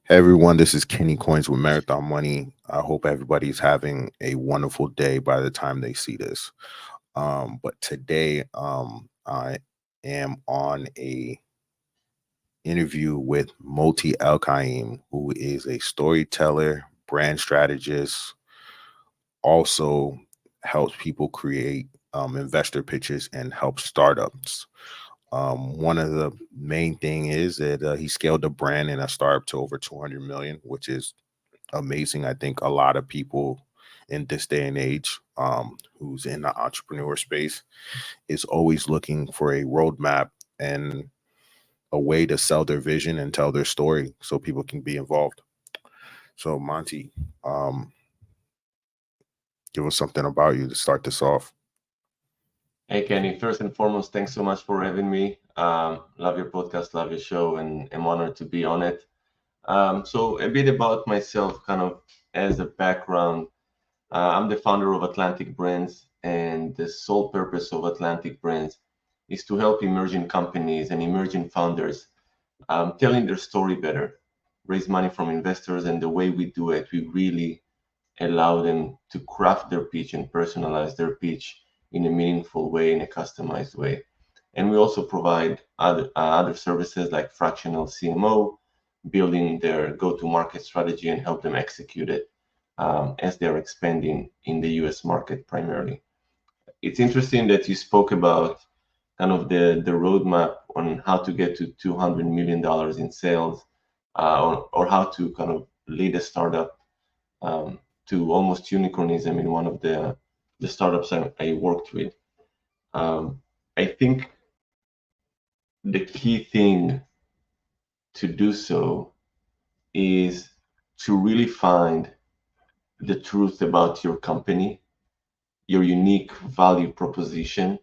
Hey everyone, this is Kenny Coins with Marathon Money. I hope everybody's having a wonderful day by the time they see this. But today, I am on a interview with Moti Elkaim, who is a storyteller, brand strategist, also helps people create investor pitches and help startups. One of the main thing is that he scaled the brand and a startup to over 200 million, which is amazing. I think a lot of people in this day and age, who's in the entrepreneur space, is always looking for a roadmap and a way to sell their vision and tell their story so people can be involved. So, Monty, um, give us something about you to start this off. Hey, Kenny, first and foremost, thanks so much for having me. Love your podcast, love your show, and I'm honored to be on it. So, a bit about myself, kind of as a background. I'm the founder of Atlantic Brands, and the sole purpose of Atlantic Brands is to help emerging companies and emerging founders telling their story better, raise money from investors, and the way we do it, we really allow them to craft their pitch and personalize their pitch in a meaningful way, in a customized way. And we also provide other services like fractional CMO, building their go-to-market strategy and help them execute it as they're expanding in the US market primarily. It's interesting that you spoke about kind of the roadmap on how to get to $200 million in sales, or how to kind of lead a startup to almost unicornism in one of the startups I worked with. Um, I think the key thing to do so is to really find the truth about your company, your unique value proposition,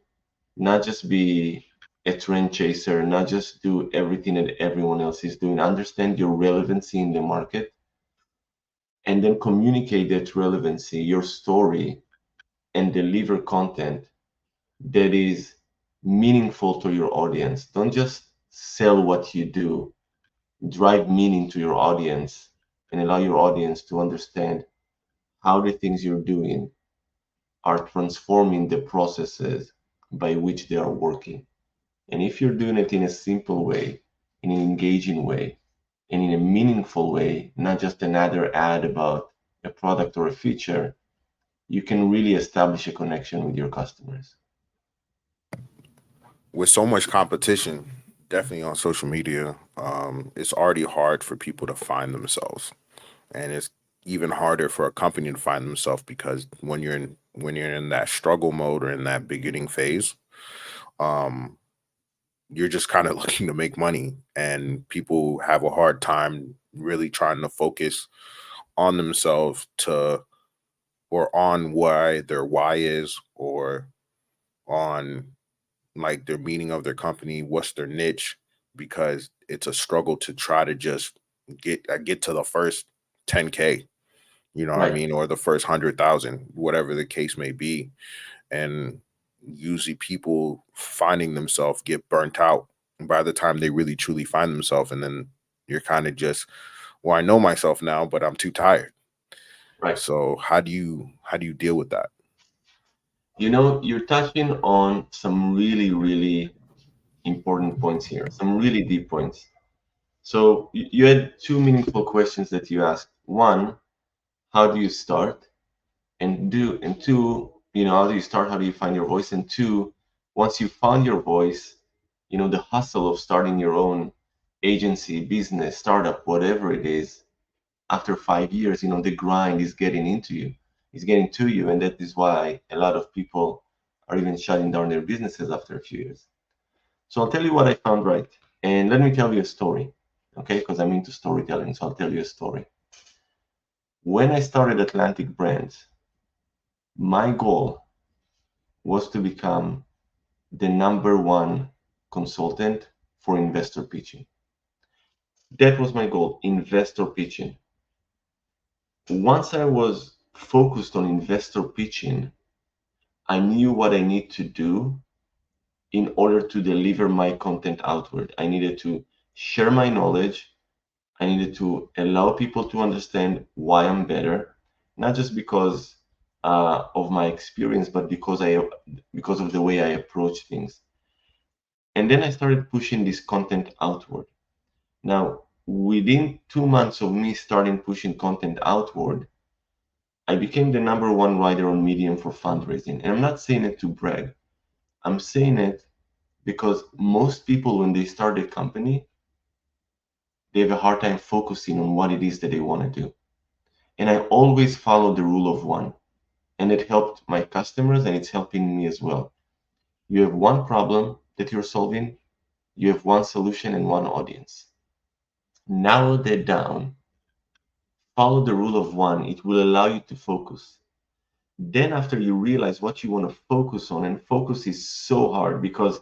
not just be a trend chaser, not just do everything that everyone else is doing. Understand your relevancy in the market and then communicate that relevancy, your story, and deliver content that is meaningful to your audience. Don't just sell what you do, drive meaning to your audience and allow your audience to understand how the things you're doing are transforming the processes by which they are working. And if you're doing it in a simple way, in an engaging way, and in a meaningful way, not just another ad about a product or a feature, you can really establish a connection with your customers. With so much competition, definitely on social media, it's already hard for people to find themselves, and it's even harder for a company to find themselves because when you're in that struggle mode or in that beginning phase, um, you're just kind of looking to make money, and people have a hard time really trying to focus on themselves to or on why their why is, or on like their meaning of their company, what's their niche, because it's a struggle to try to just get to the first 10K, you know what I Right. mean, or the first 100,000, whatever the case may be. And usually people finding themselves get burnt out by the time they really truly find themselves, and then you're kind of just, well, I know myself now, but I'm too tired. Right. So how do you deal with that? You know, you're touching on some really, really important points here, some really deep points. So you had two meaningful questions that you asked. One, how do you start? And two, how do you start? How do you find your voice? And two, once you found your voice, the hustle of starting your own agency, business, startup, whatever it is, after 5 years, the grind is getting into you, is getting to you. And that is why a lot of people are even shutting down their businesses after a few years. So I'll tell you what I found, right. And let me tell you a story, okay? Because I'm into storytelling, so I'll tell you a story. When I started Atlantic Brands, my goal was to become the number one consultant for investor pitching. That was my goal, investor pitching. Once I was focused on investor pitching, I knew what I need to do in order to deliver my content outward. I needed to share my knowledge, I needed to allow people to understand why I'm better, not just because of my experience, but because of the way I approach things. And then I started pushing this content outward. Now, within 2 months of me starting pushing content outward, I became the number one writer on Medium for fundraising. And I'm not saying it to brag. I'm saying it because most people, when they start a company, they have a hard time focusing on what it is that they want to do. And I always follow the rule of one. And it helped my customers and it's helping me as well. You have one problem that you're solving, you have one solution and one audience. Narrow that down, follow the rule of one, it will allow you to focus. Then, after you realize what you want to focus on, and focus is so hard because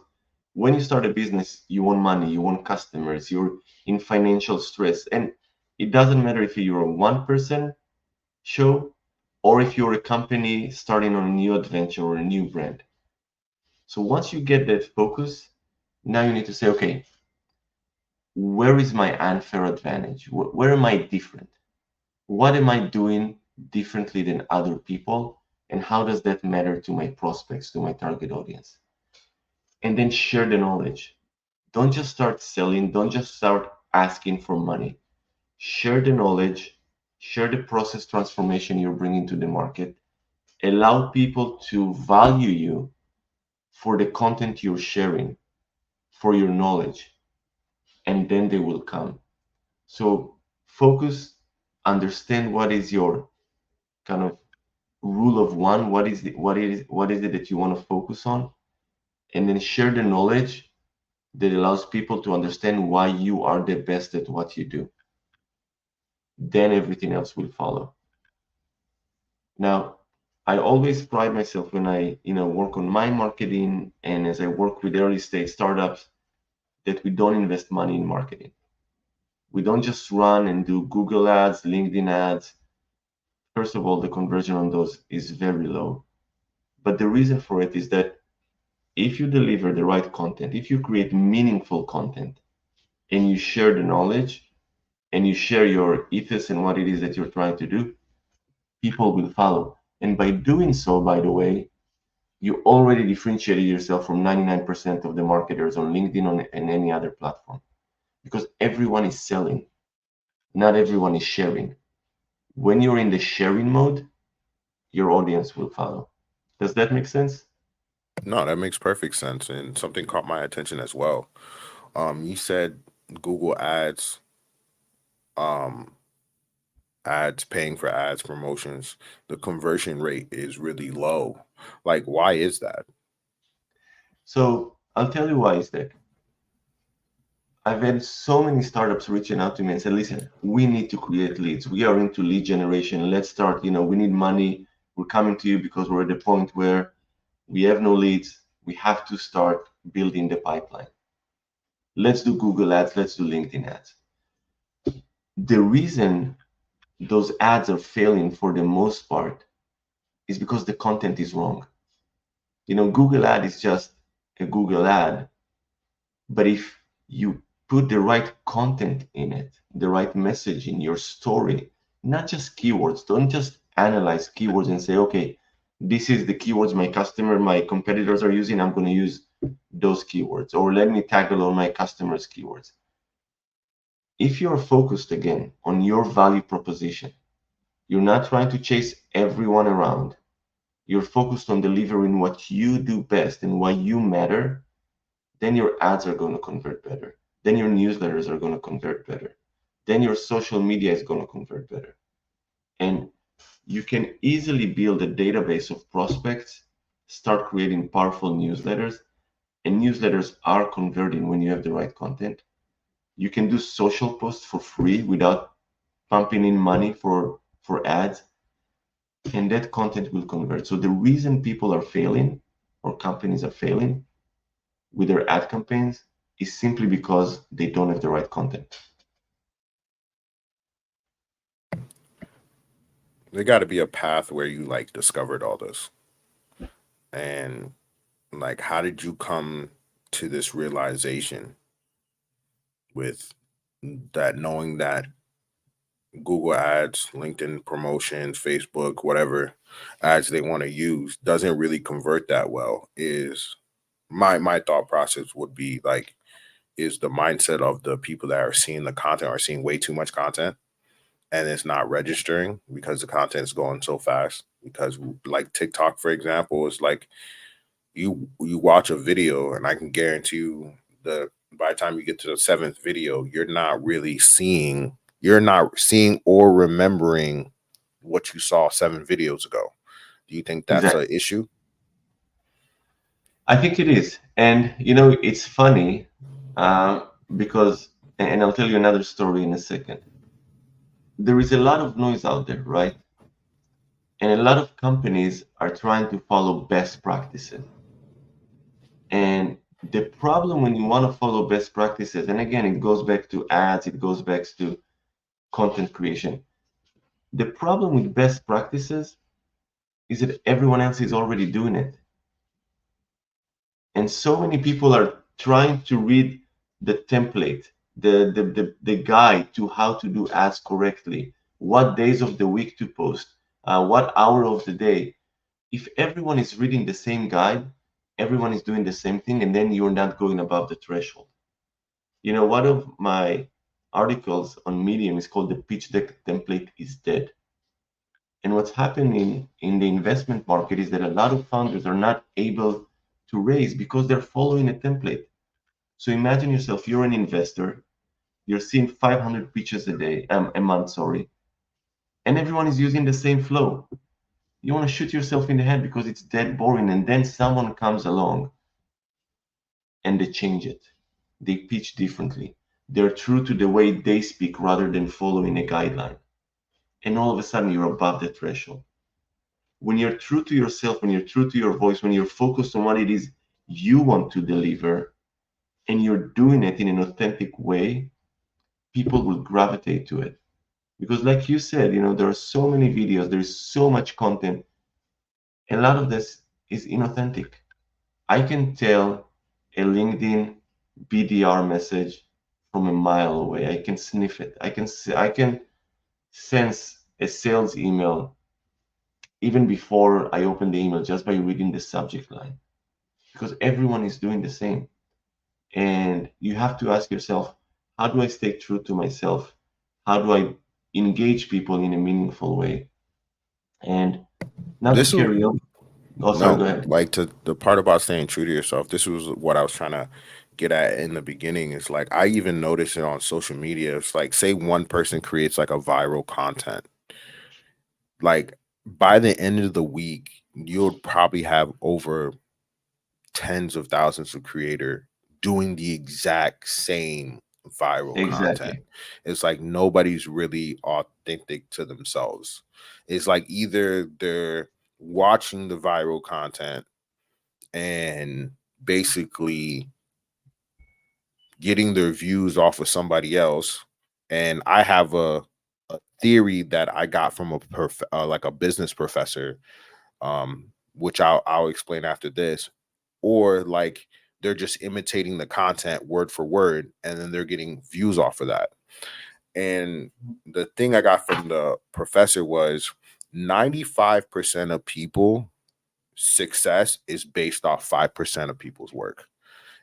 when you start a business, you want money, you want customers, you're in financial stress. And it doesn't matter if you're a one person show or if you're a company starting on a new adventure or a new brand. So once you get that focus, now you need to say, okay, where is my unfair advantage? Where am I different? What am I doing differently than other people? And how does that matter to my prospects, to my target audience? And then share the knowledge. Don't just start selling, don't just start asking for money. Share the knowledge, share the process transformation you're bringing to the market. Allow people to value you for the content you're sharing, for your knowledge, and then they will come. So focus, understand what is your kind of rule of one, what is it that you want to focus on, and then share the knowledge that allows people to understand why you are the best at what you do. Then everything else will follow. Now, I always pride myself when I, work on my marketing and as I work with early stage startups that we don't invest money in marketing. We don't just run and do Google ads, LinkedIn ads. First of all, the conversion on those is very low. But the reason for it is that if you deliver the right content, if you create meaningful content and you share the knowledge and you share your ethos and what it is that you're trying to do, people will follow. And by doing so, by the way, you already differentiated yourself from 99% of the marketers on LinkedIn and any other platform because everyone is selling, not everyone is sharing. When you're in the sharing mode, your audience will follow. Does that make sense? No, that makes perfect sense, and something caught my attention as well. You said Google um, ads, paying for ads, promotions, the conversion rate is really low. Like, why is that? So I'll tell you why is that. I've had so many startups reaching out to me and said, listen, we need to create leads. We are into lead generation. Let's start, we need money. We're coming to you because we're at the point where we have no leads. We have to start building the pipeline. Let's do Google ads. Let's do LinkedIn ads. The reason those ads are failing for the most part is because the content is wrong. Google ad is just a Google ad. But if you put the right content in it, the right message in your story, not just keywords, don't just analyze keywords and say, okay, this is the keywords my competitors are using. I'm going to use those keywords, or let me tag along my customers' keywords. If you're focused again on your value proposition, you're not trying to chase everyone around. You're focused on delivering what you do best and why you matter, then your ads are going to convert better. Then your newsletters are going to convert better. Then your social media is going to convert better. And you can easily build a database of prospects, start creating powerful newsletters, and newsletters are converting when you have the right content. You can do social posts for free without pumping in money for ads, and that content will convert. So the reason people are failing or companies are failing with their ad campaigns is simply because they don't have the right content. There got to be a path where you like discovered all this, and like, how did you come to this realization with that knowing that Google ads, LinkedIn promotions, Facebook, whatever ads they want to use doesn't really convert that well is my thought process would be like, is the mindset of the people that are seeing the content are seeing way too much content and it's not registering because the content is going so fast. Because like TikTok, for example, is like you watch a video and I can guarantee you the by the time you get to the seventh video, you're not seeing or remembering what you saw 7 videos ago. Do you think that's Exactly. an issue? I think it is. And it's funny uh, because, and I'll tell you another story in a second. There is a lot of noise out there, right? And a lot of companies are trying to follow best practices. And the problem when you want to follow best practices, and again, it goes back to ads, it goes back to content creation. The problem with best practices is that everyone else is already doing it. And so many people are trying to read the template, the guide to how to do ads correctly, what days of the week to post, what hour of the day. If everyone is reading the same guide, everyone is doing the same thing, and then you're not going above the threshold. One of my articles on Medium is called "The Pitch Deck Template is Dead." And what's happening in the investment market is that a lot of founders are not able to raise because they're following a template. So imagine yourself, you're an investor, you're seeing 500 pitches a month, sorry, and everyone is using the same flow. You want to shoot yourself in the head because it's dead boring, and then someone comes along and they change it. They pitch differently. They're true to the way they speak rather than following a guideline. And all of a sudden, you're above the threshold. When you're true to yourself, when you're true to your voice, when you're focused on what it is you want to deliver, and you're doing it in an authentic way, people will gravitate to it. Because, like you said, there are so many videos, there's so much content, and a lot of this is inauthentic. I can tell a LinkedIn BDR message from a mile away. I can sniff it. I can sense a sales email even before I open the email just by reading the subject line because everyone is doing the same. And you have to ask yourself, how do I stay true to myself? How do I engage people in a meaningful way? And not to This is carry on. Oh, sorry, no, go ahead. like to the part about staying true to yourself. This was what I was trying to get at in the beginning. Is like I even notice it on social media. It's like say one person creates like a viral content. Like by the end of the week, you'll probably have over tens of thousands of creator doing the exact same viral content. Exactly. It's like nobody's really authentic to themselves. It's like either they're watching the viral content and basically getting their views off of somebody else. And I have a theory that I got from like a business professor, which I'll explain after this. Or like they're just imitating the content word for word, and then they're getting views off of that. And the thing I got from the professor was 95% of people success is based off 5% of people's work.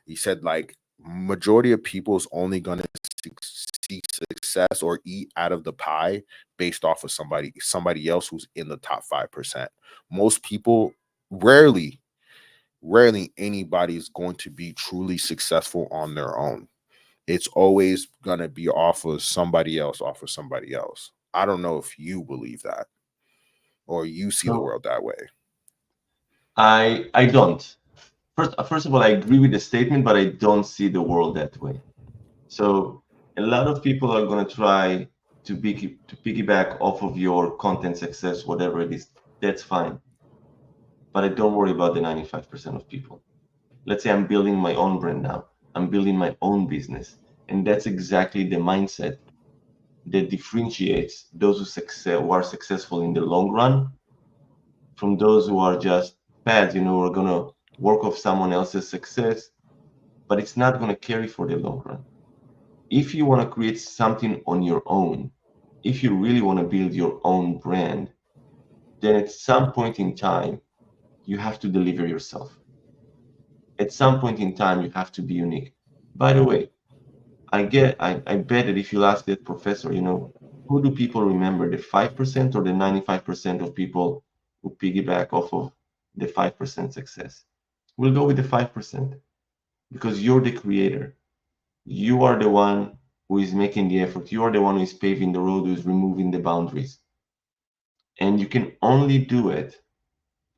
He said like majority of people is only going to see success or eat out of the pie based off of somebody else who's in the top 5%. Most people rarely anybody is going to be truly successful on their own. It's always going to be off of somebody else. I don't know if you believe that or you see the So world that way. I don't. First of all, I agree with the statement, but I don't see the world that way. So a lot of people are going to try to piggyback off of your content success, whatever it is. That's fine. But I don't worry about the 95% of people. Let's say I'm building my own brand now. I'm building my own business. And that's exactly the mindset that differentiates those who are successful in the long run from those who are just pads, who are going to work off someone else's success, but it's not going to carry for the long run. if you want to create something on your own, if you really want to build your own brand, then at some point in time, you have to deliver yourself. At some point in time, you have to be unique. By the way, I bet that if you ask that professor, who do people remember, the 5% or the 95% of people who piggyback off of the 5% success? We'll go with the 5% because you're the creator. You are the one who is making the effort. You are the one who is paving the road, who is removing the boundaries. And you can only do it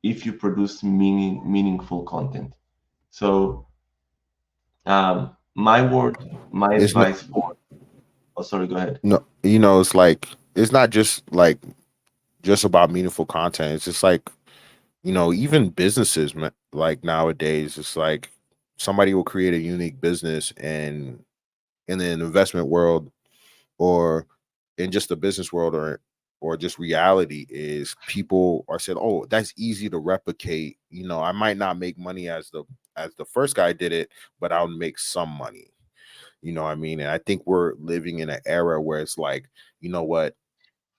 if you produce meaningful content. So, my word, my It's not advice for, oh, sorry, go ahead. no, it's like it's not just like just about meaningful content. It's just like even businesses, like nowadays, it's like somebody will create a unique business, and in the investment world, or in just the business world, or just reality, is people are saying, oh, that's easy to replicate. I might not make money as the first guy did it, but I'll make some money. What I mean? And I think we're living in an era where it's like, what,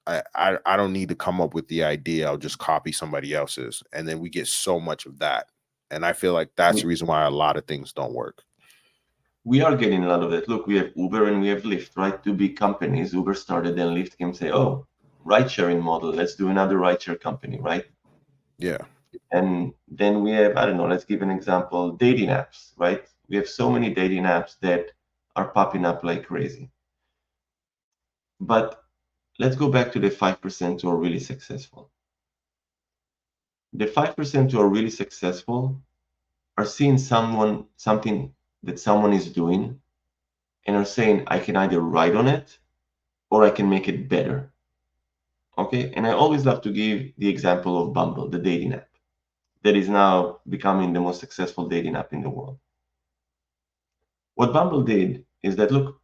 I don't need to come up with the idea. I'll just copy somebody else's, and then we get so much of that. And I feel like that's the We, reason why a lot of things don't work. we are getting a lot of that. Look, we have Uber and we have Lyft, right? Two big companies. Uber started, then Lyft came say, oh, ride sharing model. Let's do another ride share company, right? Yeah. And then we have, I don't know, let's give an example, dating apps, right? We have so many dating apps that are popping up like crazy. But let's go back to the 5% who are really successful. The 5% who are really successful are seeing something that someone is doing and are saying, I can either ride on it or I can make it better. Okay. And I always love to give the example of Bumble, the dating app that is now becoming the most successful dating app in the world. What Bumble did is that, look,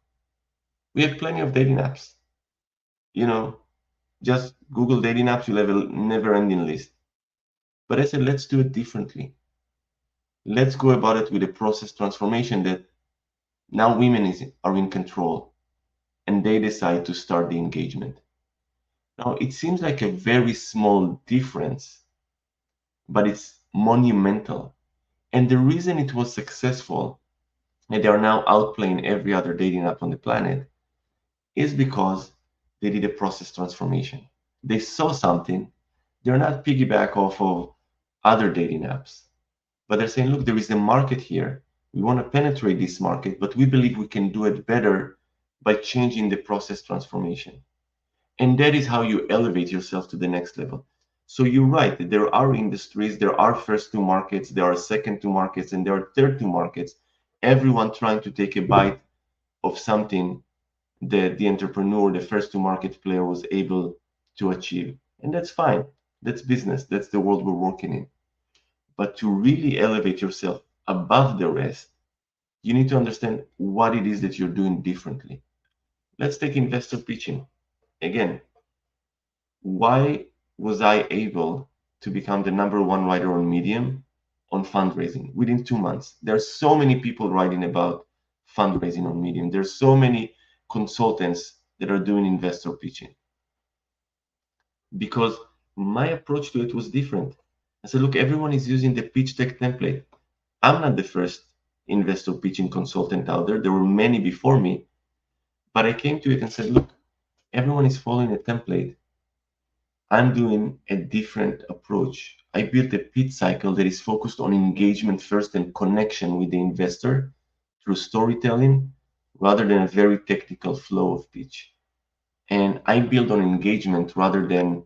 we have plenty of dating apps. You know, just Google dating apps, you'll have a never ending list. But I said, let's do it differently. Let's go about it with a process transformation that now are in control and they decide to start the engagement. Now, it seems like a very small difference, but it's monumental. And the reason it was successful and they are now outplaying every other dating app on the planet is because they did a process transformation. They saw something. They're not piggyback off of other dating apps, but they're saying, look, there is a market here. We want to penetrate this market, but we believe we can do it better by changing the process transformation. And that is how you elevate yourself to the next level. So you're right. There are industries, there are first two markets, there are second two markets, and there are third two markets. Everyone trying to take a bite of something that the entrepreneur, the first to market player, was able to achieve. And that's fine. That's business. That's the world we're working in. But to really elevate yourself above the rest, you need to understand what it is that you're doing differently. Let's take investor pitching. Again, why was I able to become the number one writer on Medium on fundraising within 2 months? There's so many people writing about fundraising on Medium. There's so many consultants that are doing investor pitching because my approach to it was different. I said, look, everyone is using the pitch deck template. I'm not the first investor pitching consultant out there. There were many before me, but I came to it and said, look, everyone is following a template. I'm doing a different approach. I built a pitch cycle that is focused on engagement first and connection with the investor through storytelling rather than a very technical flow of pitch. And I build on engagement rather than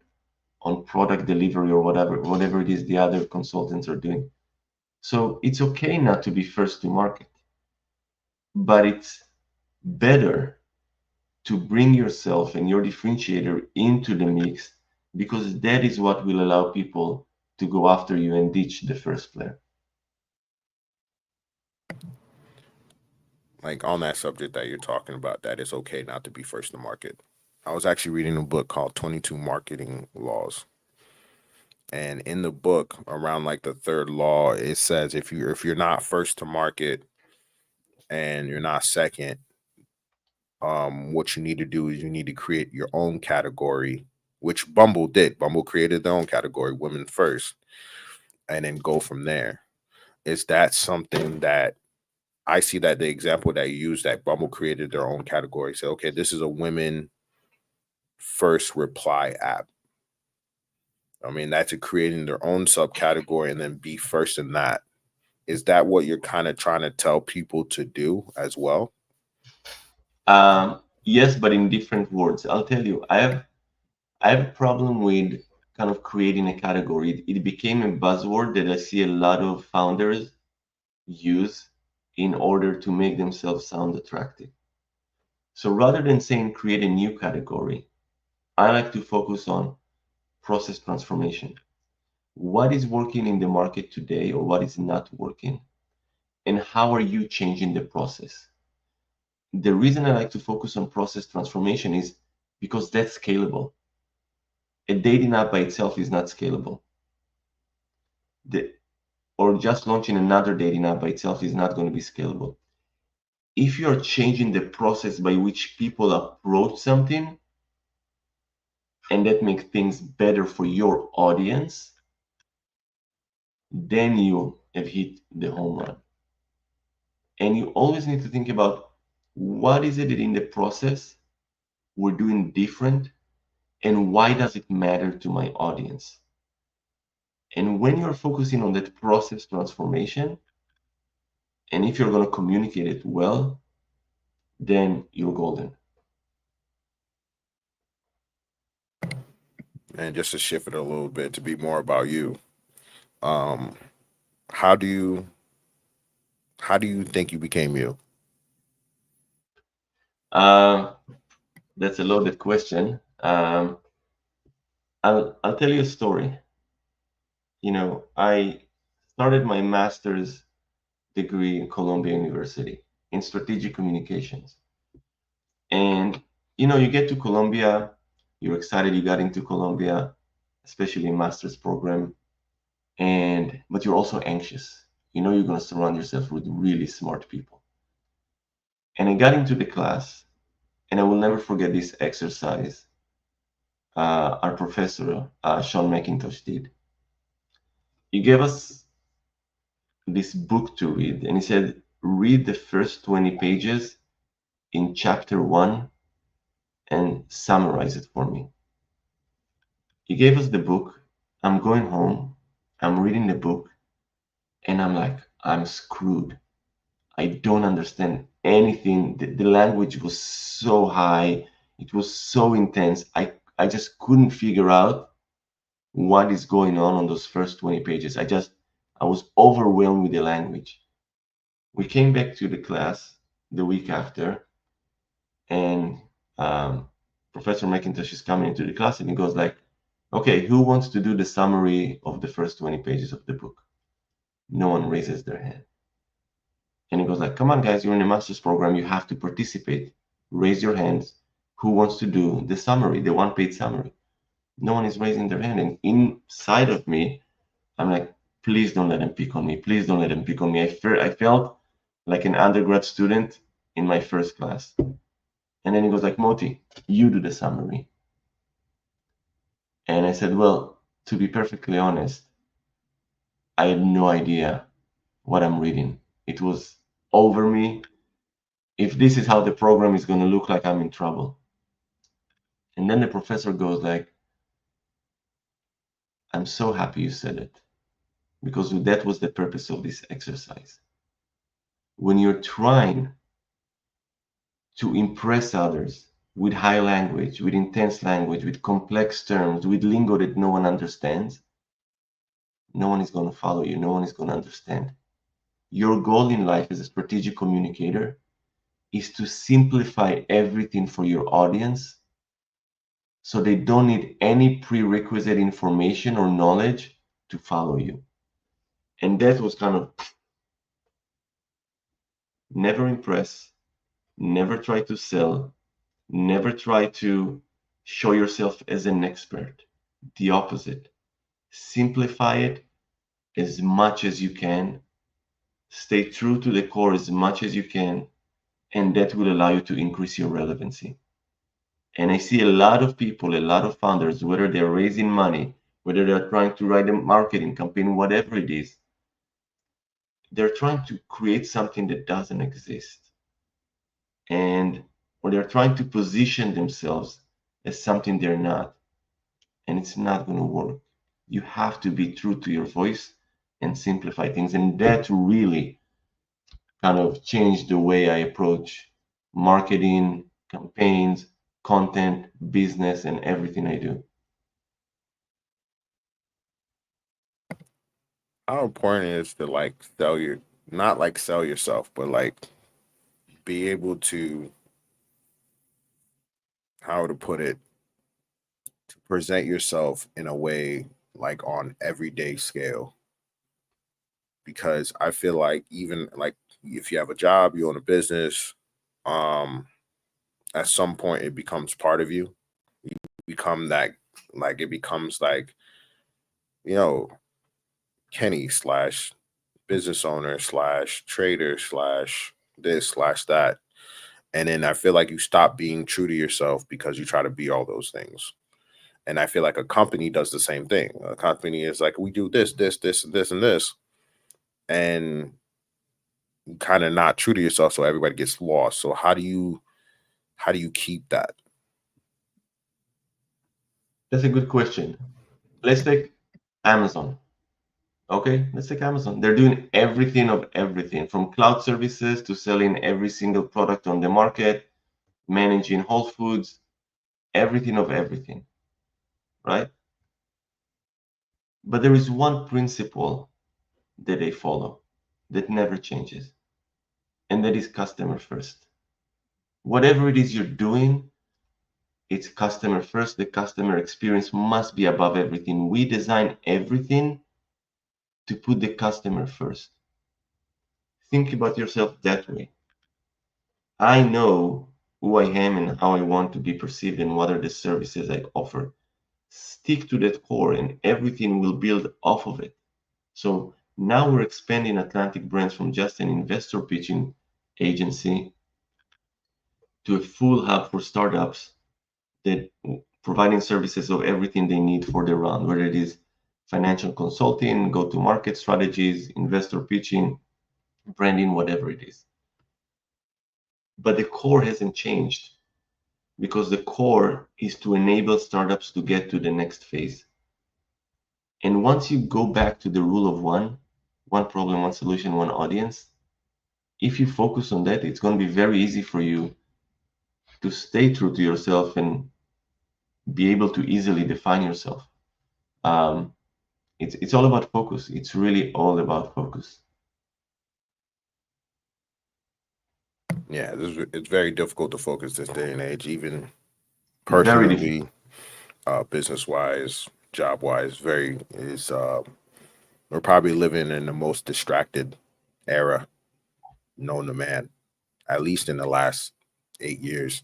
on product delivery or whatever it is the other consultants are doing. So it's okay not to be first to market, but it's better to bring yourself and your differentiator into the mix because that is what will allow people to go after you and ditch the first player. Like on that subject that you're talking about, that it's okay not to be first to market. I was actually reading a book called 22 Marketing Laws. And in the book, around like the third law, it says if you're not first to market and you're not second, what you need to do is you need to create your own category, which Bumble did. Bumble created their own category, women first, and then go from there. Is that something that I see, that the example that you use, that Bumble created their own category? Say, okay, this is a women first reply app. I mean, that's a creating their own subcategory and then be first in that. Is that what you're kind of trying to tell people to do as well? Yes, but in different words. I'll tell you, I have a problem with kind of creating a category. It became a buzzword that I see a lot of founders use in order to make themselves sound attractive. So rather than saying create a new category, I like to focus on process transformation. What is working in the market today or what is not working? And how are you changing the process? The reason I like to focus on process transformation is because that's scalable. A dating app by itself is not scalable. The, or just launching another dating app by itself is not going to be scalable. If you're changing the process by which people approach something and that makes things better for your audience, then you have hit the home run. And you always need to think about what is it that in the process we're doing different and why does it matter to my audience? And when you're focusing on that process transformation, and if you're going to communicate it well, then you're golden. And just to shift it a little bit to be more about you, um, how do you think you became you? Um, that's a loaded question. I'll tell you a story. I started my master's degree in Columbia University in strategic communications. And you get to Columbia, you're excited you got into Columbia, especially in master's program, and but you're also anxious. You're going to surround yourself with really smart people. And I got into the class, and I will never forget this exercise. Our professor, Sean McIntosh, did. He gave us this book to read, and he said, read the first 20 pages in chapter one and summarize it for me. He gave us the book. I'm going home. I'm reading the book, and I'm like, I'm screwed. I don't understand anything. The language was so high. It was so intense. I just couldn't figure out what is going on those first 20 pages. I was overwhelmed with the language. We came back to the class the week after, and Professor McIntosh is coming into the class, and he goes like, okay, who wants to do the summary of the first 20 pages of the book? No one raises their hand. And he goes like, come on, guys, you're in a master's program. You have to participate. Raise your hands. Who wants to do the summary, the one-page summary? No one is raising their hand. And inside of me, I'm like, please don't let him pick on me. Please don't let him pick on me. I felt like an undergrad student in my first class. And then he goes like, Moti, you do the summary. And I said, well, to be perfectly honest, I had no idea what I'm reading. It was over me. If this is how the program is going to look like, I'm in trouble. And then the professor goes like, I'm so happy you said it, because that was the purpose of this exercise. When you're trying to impress others with high language, with intense language, with complex terms, with lingo that no one understands, no one is going to follow you. No one is going to understand. Your goal in life as a strategic communicator is to simplify everything for your audience so they don't need any prerequisite information or knowledge to follow you. And that was kind of never impress, never try to sell, never try to show yourself as an expert. The opposite. Simplify it as much as you can. Stay true to the core as much as you can. and that will allow you to increase your relevancy. And I see a lot of people, a lot of founders, whether they're raising money, whether they're trying to write a marketing campaign, whatever it is, they're trying to create something that doesn't exist. And or they're trying to position themselves as something they're not. And it's not going to work. You have to be true to your voice and simplify things. And that really kind of changed the way I approach marketing, campaigns, content, business, and everything I do. How important it is to like sell your, not like sell yourself, but like be able to, how to put it, to present yourself in a way like on everyday scale. Because I feel like even like if you have a job, you own a business, um, at some point it becomes part of you. You become that, like it becomes like, you know, Kenny slash business owner slash trader slash this slash that. And then I feel like you stop being true to yourself because you try to be all those things. And I feel like a company does the same thing. A company is like, we do this, this, this, this, and this. And kind of not true to yourself, so everybody gets lost. So how do you keep that? That's a good question. Let's take Amazon. Okay, let's take Amazon. They're doing everything of everything from cloud services to selling every single product on the market, managing Whole Foods, everything of everything, right? But there is one principle that they follow that never changes, and that is customer first. Whatever it is you're doing, it's customer first. The customer experience must be above everything. We design everything to put the customer first. Think about yourself that way. I know who I am and how I want to be perceived and what are the services I offer. Stick to that core and everything will build off of it. So now we're expanding Atlantic Brands from just an investor pitching agency to a full hub for startups that providing services of everything they need for their run, whether it is financial consulting, go-to-market strategies, investor pitching, branding, whatever it is. But the core hasn't changed because the core is to enable startups to get to the next phase. And once you go back to the rule of one problem, one solution, one audience, if you focus on that, it's going to be very easy for you to stay true to yourself and be able to easily define yourself. Um, it's all about focus. It's really all about focus. Yeah, it's very difficult to focus this day and age, even Very difficult. personally, business wise, job wise. Very is we're probably living in the most distracted era known to man, at least in the last 8 years.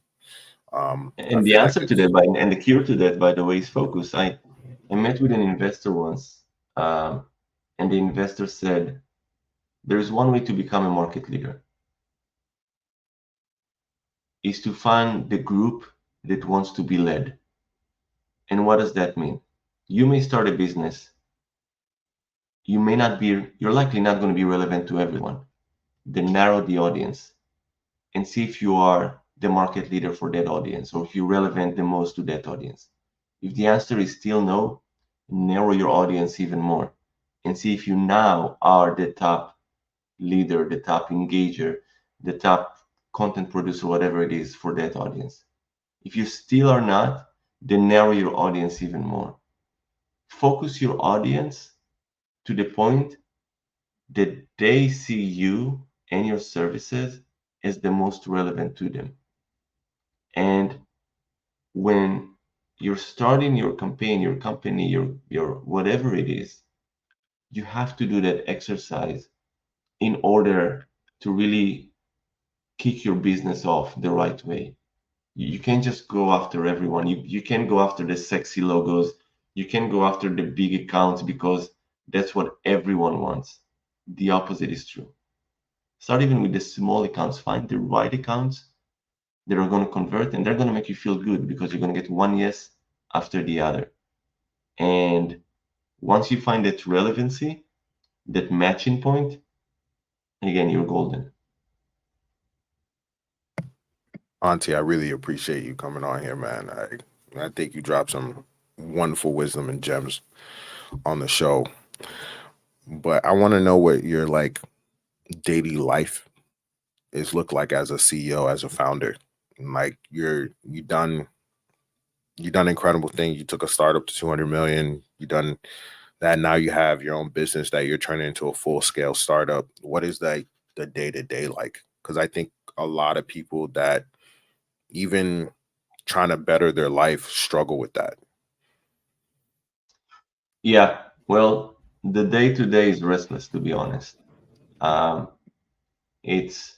I And the feel like answer to it's that, and the cure to that, by the way, is focus. I met with an investor once, and the investor said, there is one way to become a market leader, is to find the group that wants to be led. And what does that mean? You may start a business. You're likely not going to be relevant to everyone. Then narrow the audience and see if you are the market leader for that audience or if you're relevant the most to that audience. If the answer is still no, narrow your audience even more and see if you now are the top leader, the top engager, the top content producer, whatever it is for that audience. If you still are not, then narrow your audience even more. Focus your audience to the point that they see you and your services as the most relevant to them. And when you're starting your campaign, your company, your whatever it is, you have to do that exercise in order to really kick your business off the right way. You can't just go after everyone. You can't go after the sexy logos. You can't go after the big accounts because that's what everyone wants. The opposite is true. Start even with the small accounts. Find the right accounts that are going to convert, and they're going to make you feel good because you're going to get one yes after the other. And once you find that relevancy, that matching point, again, you're golden. Auntie, I really appreciate you coming on here, man. I think you dropped some wonderful wisdom and gems on the show. But I want to know what your like daily life is look like as a CEO, as a founder. Like you done incredible things. You took a startup to 200 million. You done that. Now you have your own business that you're turning into a full scale startup. What is that the day to day like? Because I think a lot of people that even trying to better their life struggle with that. Yeah, well, the day to day is restless, to be honest. Um, it's,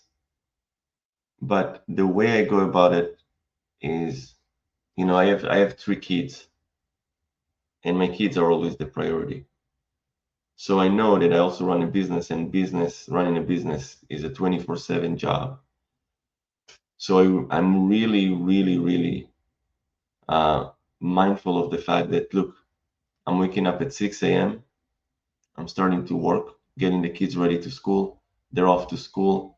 but the way I go about it is, I have three kids, and my kids are always the priority. So I know that I also run a business, and running a business is a 24/7 job. So I'm really, really, really uh, mindful of the fact that, look, I'm waking up at 6 a.m. I'm starting to work, getting the kids ready to school. They're off to school.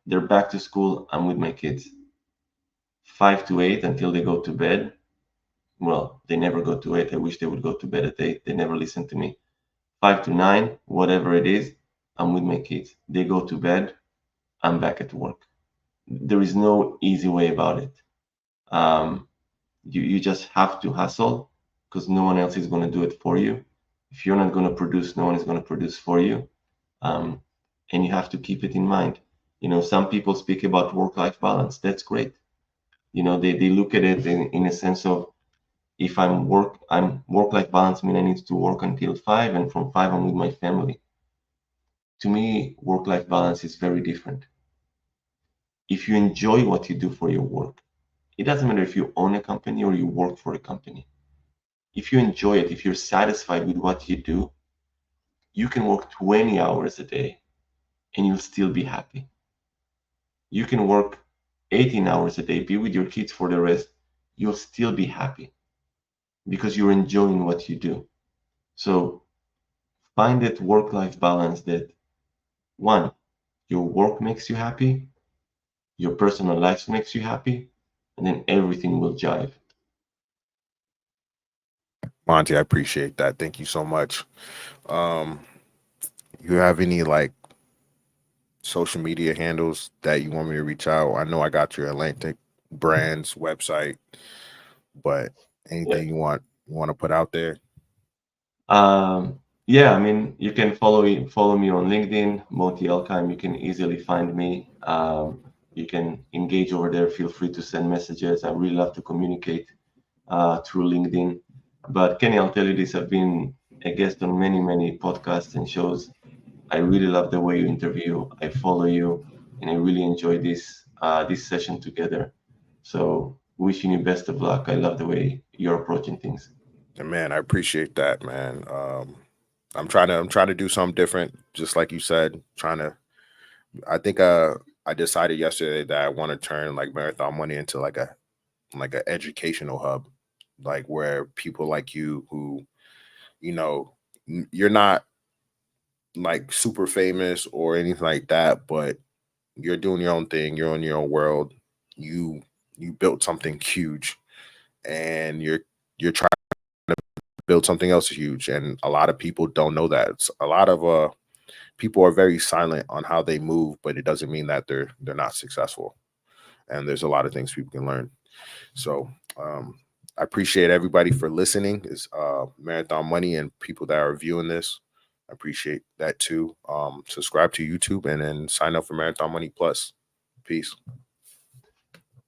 They're back to school. I'm with my kids. 5 to 8 until they go to bed. Well, they never go to 8. I wish they would go to bed at 8. They never listen to me. 5 to 9, whatever it is, I'm with my kids. They go to bed. I'm back at work. There is no easy way about it. Um, you just have to hustle because no one else is going to do it for you. If you're not going to produce, no one is going to produce for you. Um, and you have to keep it in mind. Some people speak about work-life balance. That's great. They look at it in a sense of, if I'm work-life balance mean I need to work until 5, and from 5 I'm with my family. To me, work-life balance is very different. If you enjoy what you do for your work, it doesn't matter if you own a company or you work for a company. If you enjoy it, if you're satisfied with what you do, you can work 20 hours a day and you'll still be happy. You can work 18 hours a day, be with your kids for the rest, you'll still be happy because you're enjoying what you do. So find that work life balance that, one, your work makes you happy, your personal life makes you happy, and then everything will jive. Monty, I appreciate that. Thank you so much. Um, you have any like social media handles that you want me to reach out? I know I got your Atlantic Brands website, but Yeah. anything you want to put out there? Yeah, I mean, you can follow me on LinkedIn, Moti Elkaim. You can easily find me. You can engage over there. Feel free to send messages. I really love to communicate through LinkedIn. But Kenny, I'll tell you this: I've been a guest on many, many podcasts and shows. I really love the way you interview. I follow you, and I really enjoy this session together. So, wishing you best of luck. I love the way you're approaching things. And man, I appreciate that, man. I'm trying to do something different, just like you said. Trying to, I think, I decided yesterday that I want to turn like Marathon Money into like a educational hub, like where people like you who, you know, you're not like super famous or anything like that, but you're doing your own thing, you're in your own world. You you built something huge, and you're trying to build something else huge, and a lot of people don't know that. It's a lot of people are very silent on how they move, but it doesn't mean that they're not successful. And there's a lot of things people can learn. So I appreciate everybody for listening. It's Marathon Money and people that are viewing this. I appreciate that too. Subscribe to YouTube and then sign up for Marathon Money Plus. Peace.